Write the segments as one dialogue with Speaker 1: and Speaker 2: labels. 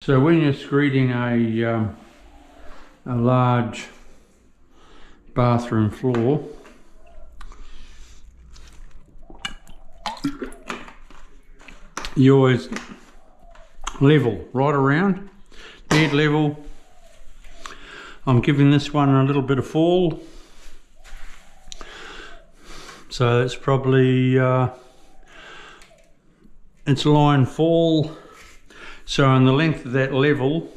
Speaker 1: So when you're screeding a large bathroom floor, you always level right around, dead level. I'm giving this one a little bit of fall, so it's probably it's line fall. So on the length of that level,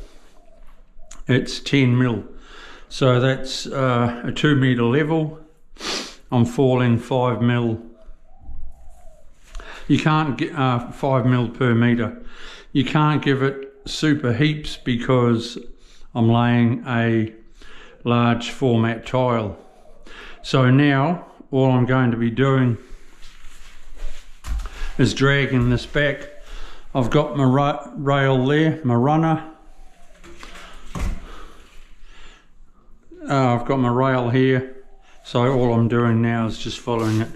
Speaker 1: it's 10 mil. So that's a 2 meter level. I'm falling 5 mil. You can't get 5 mil per meter. You can't give it super heaps because I'm laying a large format tile. So now all I'm going to be doing is dragging this back. I've got my rail there, my runner. I've got my rail here, so all I'm doing now is just following it.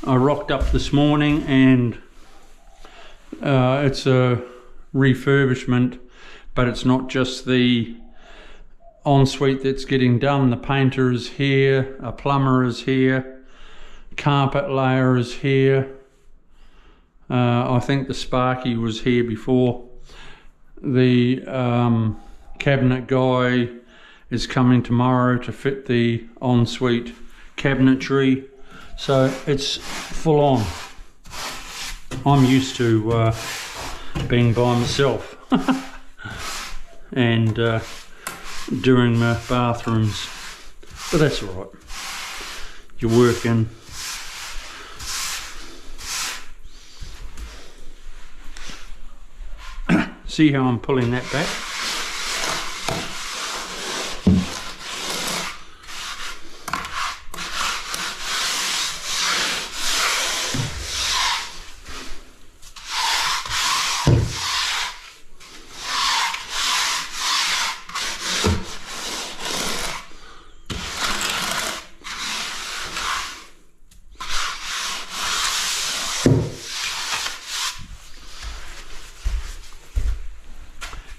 Speaker 1: I rocked up this morning and it's a refurbishment, but it's not just the ensuite that's getting done. The painter is here, a plumber is here, carpet layer is here. I think the Sparky was here before. The cabinet guy is coming tomorrow to fit the ensuite cabinetry. So it's full on. I'm used to being by myself and doing my bathrooms, but that's all right. You're working. See how I'm pulling that back?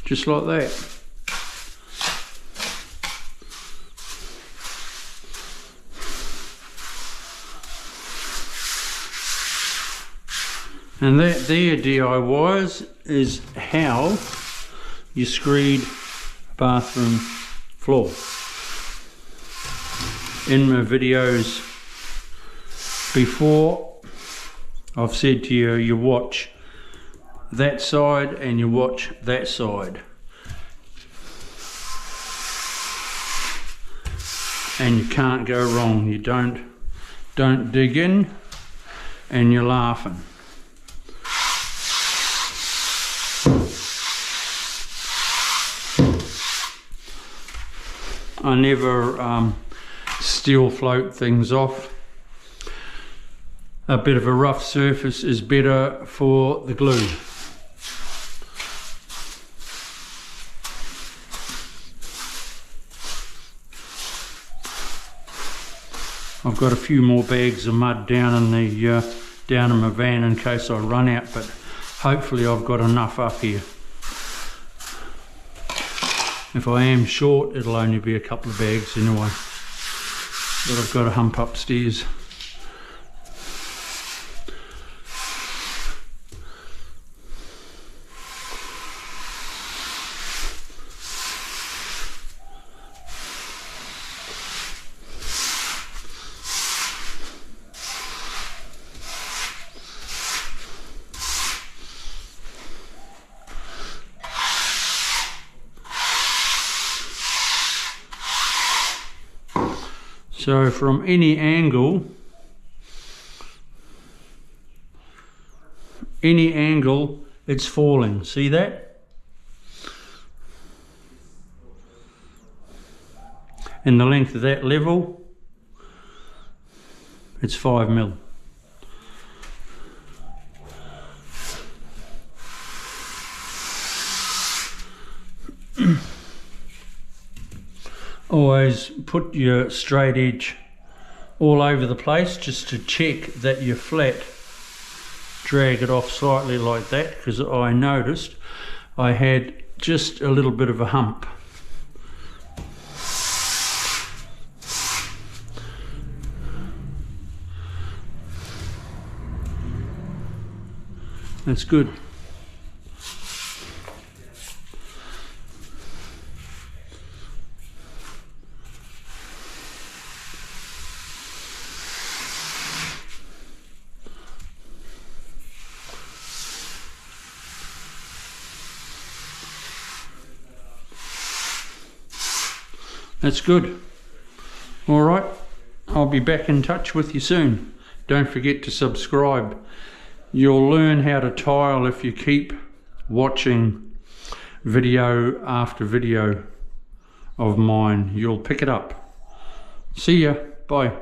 Speaker 1: Just like that. And that there, DIYers, is how you screed bathroom floor. In my videos before, I've said to you, you watch that side and you watch that side, and you can't go wrong. You don't dig in and you're laughing. I never steel float things off. A bit of a rough surface is better for the glue. I've got a few more bags of mud down in the down in my van in case I run out, but hopefully I've got enough up here. If I am short, it'll only be a couple of bags anyway, but I've got to hump upstairs. So from any angle, it's falling. See that? And the length of that level, it's 5 mil. Always put your straight edge all over the place just to check that you're flat. Drag it off slightly like that, because I noticed I had just a little bit of a hump. That's good. That's good. All right, I'll be back in touch with you soon. Don't forget to subscribe. You'll learn how to tile if you keep watching video after video of mine. You'll pick it up. See ya. Bye.